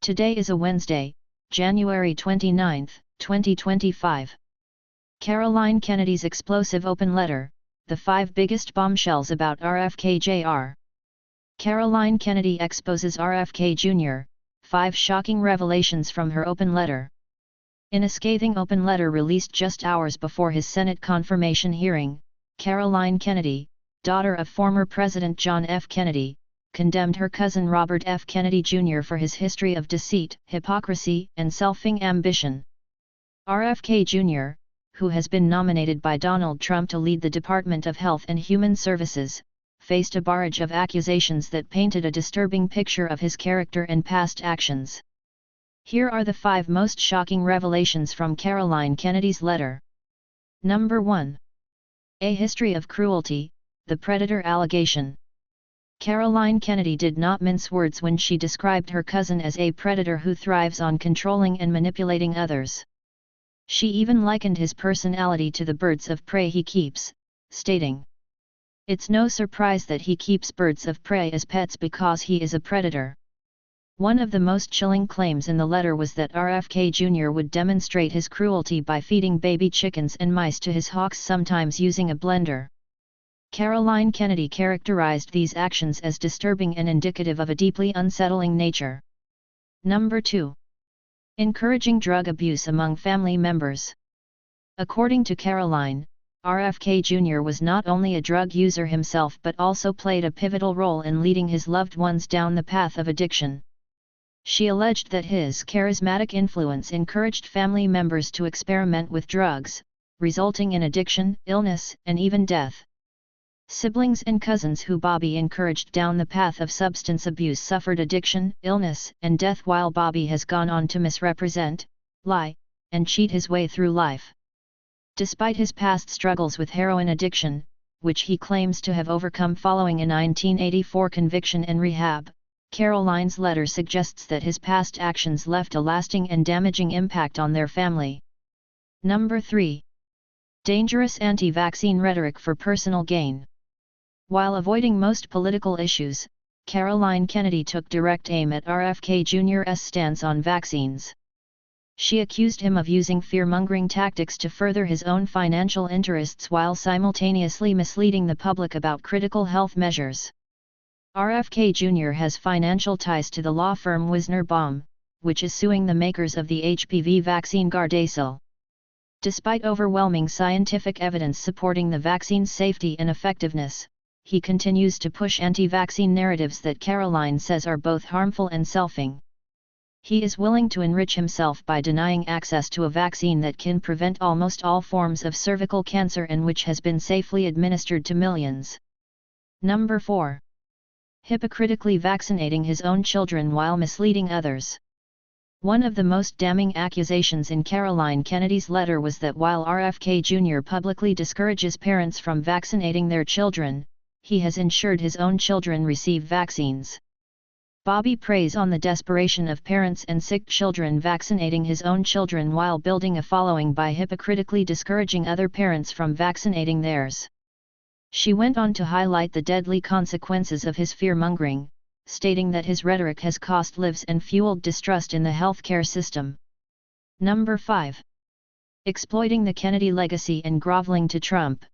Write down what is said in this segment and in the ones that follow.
Today is a Wednesday, January 29, 2025. Caroline Kennedy's explosive open letter, the 5 biggest bombshells about RFK Jr. Caroline Kennedy exposes RFK Jr., 5 shocking revelations from her open letter. In a scathing open letter released just hours before his Senate confirmation hearing, Caroline Kennedy, daughter of former President John F. Kennedy, condemned her cousin Robert F. Kennedy Jr. for his history of deceit, hypocrisy, and selfing ambition. RFK Jr., who has been nominated by Donald Trump to lead the Department of Health and Human Services, faced a barrage of accusations that painted a disturbing picture of his character and past actions. Here are the 5 most shocking revelations from Caroline Kennedy's letter. Number 1. A history of cruelty, the predator allegation. Caroline Kennedy did not mince words when she described her cousin as a predator who thrives on controlling and manipulating others. She even likened his personality to the birds of prey he keeps, stating, "It's no surprise that he keeps birds of prey as pets because he is a predator." One of the most chilling claims in the letter was that RFK Jr. would demonstrate his cruelty by feeding baby chickens and mice to his hawks, sometimes using a blender. Caroline Kennedy characterized these actions as disturbing and indicative of a deeply unsettling nature. Number 2. Encouraging drug abuse among family members. According to Caroline, RFK Jr. was not only a drug user himself but also played a pivotal role in leading his loved ones down the path of addiction. She alleged that his charismatic influence encouraged family members to experiment with drugs, resulting in addiction, illness, and even death. Siblings and cousins who Bobby encouraged down the path of substance abuse suffered addiction, illness, and death, while Bobby has gone on to misrepresent, lie, and cheat his way through life. Despite his past struggles with heroin addiction, which he claims to have overcome following a 1984 conviction and rehab, Caroline's letter suggests that his past actions left a lasting and damaging impact on their family. Number 3. Dangerous anti-vaccine rhetoric for personal gain. While avoiding most political issues, Caroline Kennedy took direct aim at RFK Jr.'s stance on vaccines. She accused him of using fear-mongering tactics to further his own financial interests while simultaneously misleading the public about critical health measures. RFK Jr. has financial ties to the law firm Wisner Baum, which is suing the makers of the HPV vaccine Gardasil. Despite overwhelming scientific evidence supporting the vaccine's safety and effectiveness, he continues to push anti-vaccine narratives that Caroline says are both harmful and selfing. He is willing to enrich himself by denying access to a vaccine that can prevent almost all forms of cervical cancer and which has been safely administered to millions. Number 4. Hypocritically vaccinating his own children while misleading others. One of the most damning accusations in Caroline Kennedy's letter was that while RFK Jr. publicly discourages parents from vaccinating their children, he has ensured his own children receive vaccines. Bobby preys on the desperation of parents and sick children vaccinating his own children while building a following by hypocritically discouraging other parents from vaccinating theirs. She went on to highlight the deadly consequences of his fear-mongering, stating that his rhetoric has cost lives and fueled distrust in the healthcare system. Number 5. Exploiting the Kennedy legacy and groveling to Trump.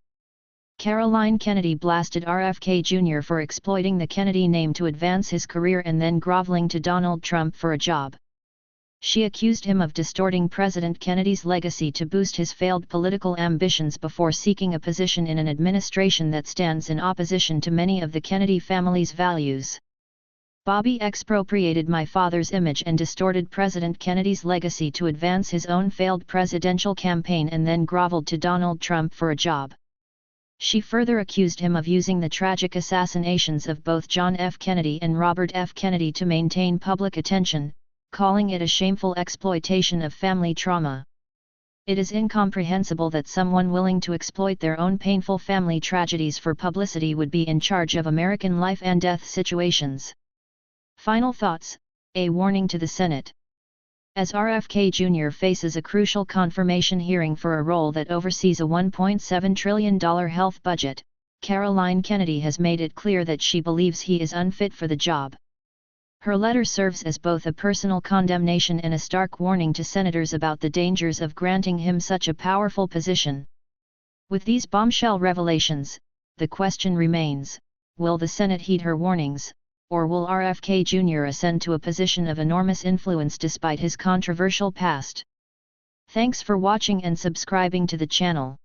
Caroline Kennedy blasted RFK Jr. for exploiting the Kennedy name to advance his career and then groveling to Donald Trump for a job. She accused him of distorting President Kennedy's legacy to boost his failed political ambitions before seeking a position in an administration that stands in opposition to many of the Kennedy family's values. Bobby expropriated my father's image and distorted President Kennedy's legacy to advance his own failed presidential campaign and then groveled to Donald Trump for a job. She further accused him of using the tragic assassinations of both John F. Kennedy and Robert F. Kennedy to maintain public attention, calling it a shameful exploitation of family trauma. It is incomprehensible that someone willing to exploit their own painful family tragedies for publicity would be in charge of American life and death situations. Final thoughts, a warning to the Senate. As RFK Jr. faces a crucial confirmation hearing for a role that oversees a $1.7 trillion health budget, Caroline Kennedy has made it clear that she believes he is unfit for the job. Her letter serves as both a personal condemnation and a stark warning to senators about the dangers of granting him such a powerful position. With these bombshell revelations, the question remains, will the Senate heed her warnings, or will RFK Jr. ascend to a position of enormous influence despite his controversial past? Thanks for watching and subscribing to the channel.